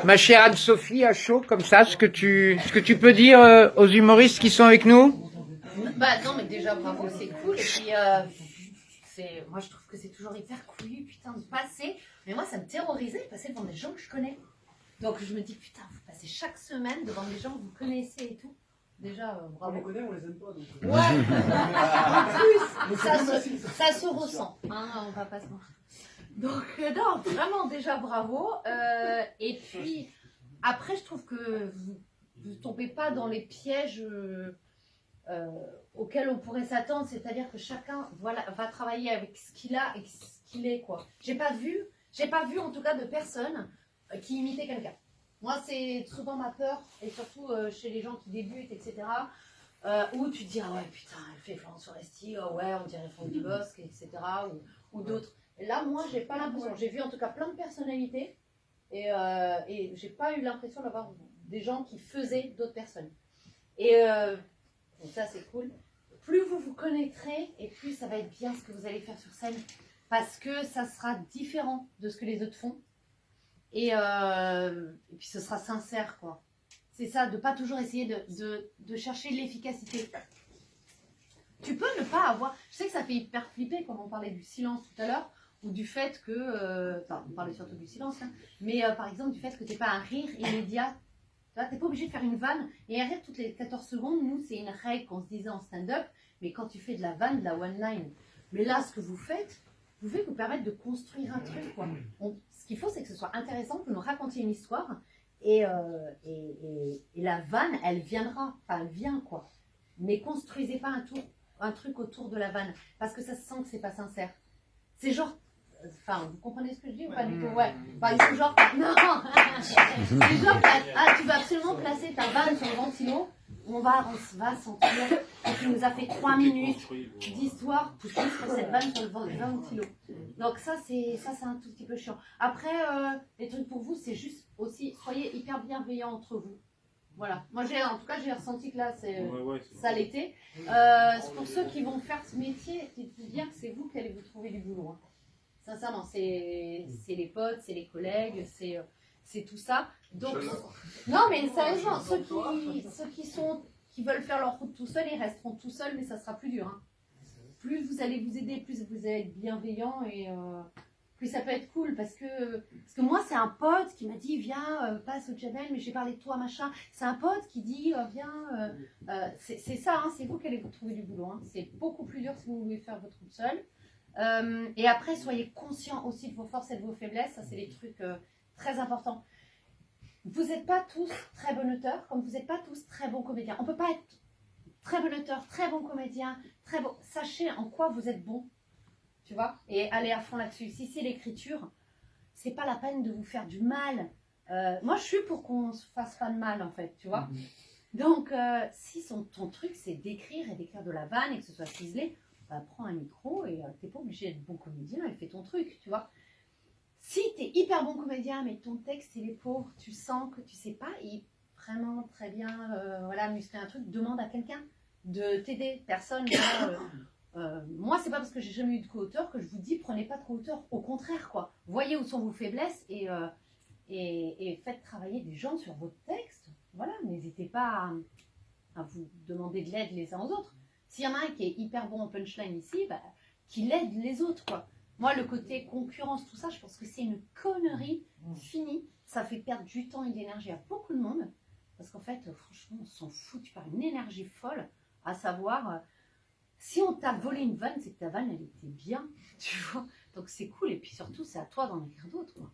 Ma chère Anne-Sophie, à chaud, comme ça, ce que tu peux dire aux humoristes qui sont avec nous? Bah non, mais déjà, bravo, c'est cool. Et puis, moi, je trouve que c'est toujours hyper cool, putain, de passer. Mais moi, ça me terrorisait de passer devant des gens que je connais. Donc, je me dis, putain, vous passez chaque semaine devant des gens que vous connaissez et tout. Déjà, bravo. On les connaît, on les aime pas. Donc... Ouais, en plus, ça se ressent. Hein, on va pas se mentir. Donc, non, vraiment, déjà, bravo. Et puis, après, je trouve que vous ne tombez pas dans les pièges auxquels on pourrait s'attendre. C'est-à-dire que chacun va travailler avec ce qu'il a et ce qu'il est, quoi. J'ai pas vu en tout cas de personne qui imitait quelqu'un. Moi, c'est souvent ma peur, et surtout chez les gens qui débutent, etc. Où tu te dis, ah ouais, putain, elle fait Florence Foresti, oh ouais, on dirait Franck Dubosc, etc. Ou d'autres. Et là, moi, j'ai pas l'impression. J'ai vu en tout cas plein de personnalités, et j'ai pas eu l'impression d'avoir des gens qui faisaient d'autres personnes. Et donc ça, c'est cool. Plus vous vous connaîtrez, et plus ça va être bien ce que vous allez faire sur scène, parce que ça sera différent de ce que les autres font. Et puis ce sera sincère, quoi. C'est ça, de pas toujours essayer de chercher l'efficacité. Tu peux ne pas avoir... Je sais que ça fait hyper flipper, comme on parlait du silence tout à l'heure, ou du fait que... Enfin, on parlait surtout du silence, hein, mais par exemple du fait que tu n'aies pas un rire immédiat. Tu n'es pas obligé de faire une vanne, et un rire toutes les 14 secondes, nous, c'est une règle qu'on se disait en stand-up, mais quand tu fais de la vanne, de la one-line. Mais là, ce que vous faites, vous pouvez vous permettre de construire un truc, quoi. Ce qu'il faut, c'est que ce soit intéressant, que vous nous racontiez une histoire, et la vanne, elle viendra, enfin, elle vient, quoi. Mais construisez pas un truc autour de la vanne, parce que ça se sent que c'est pas sincère. C'est genre, enfin, vous comprenez ce que je dis ou pas du tout? Ouais. Par exemple, genre, non, c'est genre, tu vas absolument placer ta vanne sur le ventilo, on va sentir que tu nous as fait 3 minutes d'histoire pour sur cette vanne sur le ventilo. Donc ça, c'est un tout petit peu chiant. Après, les trucs pour vous, c'est juste aussi, soyez hyper bienveillants entre vous. Voilà. Moi, en tout cas, j'ai ressenti que là, ça l'était. Pour ceux qui vont faire ce métier, dites-vous bien que c'est vous qui allez vous trouver du boulot. Hein. Sincèrement, c'est les potes, c'est les collègues, c'est tout ça. Donc, non, mais sérieusement, ceux qui veulent faire leur route tout seuls, ils resteront tout seuls, mais ça sera plus dur. Hein. Plus vous allez vous aider, plus vous allez être bienveillant et plus ça peut être cool. Parce que moi, c'est un pote qui m'a dit, viens, passe au channel, mais j'ai parlé de toi, machin. C'est un pote qui dit, viens. C'est ça, hein, c'est vous qui allez vous trouver du boulot. Hein. C'est beaucoup plus dur si vous voulez faire votre route seul. Et après, soyez conscients aussi de vos forces et de vos faiblesses. Ça, c'est des trucs très importants. Vous n'êtes pas tous très bons auteurs, comme vous n'êtes pas tous très bons comédiens. On ne peut pas être très bon auteur, très bon comédien, très bon. Sachez en quoi vous êtes bon, tu vois, et allez à fond là-dessus. Si c'est l'écriture, c'est pas la peine de vous faire du mal. Moi, je suis pour qu'on se fasse pas de mal, en fait, tu vois. Donc, si ton truc, c'est d'écrire et d'écrire de la vanne et que ce soit ciselé, bah, prends un micro et t'es pas obligé d'être bon comédien et fais ton truc, tu vois. Si t'es hyper bon comédien, mais ton texte, il est pauvre, tu sens que tu sais pas, vraiment très bien, voilà, muscler un truc, demande à quelqu'un de t'aider. Personne, moi, c'est pas parce que j'ai jamais eu de co-auteur que je vous dis prenez pas de co-auteur. Au contraire, quoi. Voyez où sont vos faiblesses et faites travailler des gens sur votre texte. Voilà, n'hésitez pas à vous demander de l'aide les uns aux autres. S'il y en a un qui est hyper bon en punchline ici, bah, qu'il aide les autres, quoi. Moi, le côté concurrence, tout ça, je pense que c'est une connerie finie. Ça fait perdre du temps et de l'énergie à beaucoup de monde. Parce qu'en fait, franchement, on s'en fout. Tu perds une énergie folle à savoir, si on t'a volé une vanne, c'est que ta vanne, elle était bien. Tu vois. Donc c'est cool. Et puis surtout, c'est à toi d'en écrire d'autres, quoi.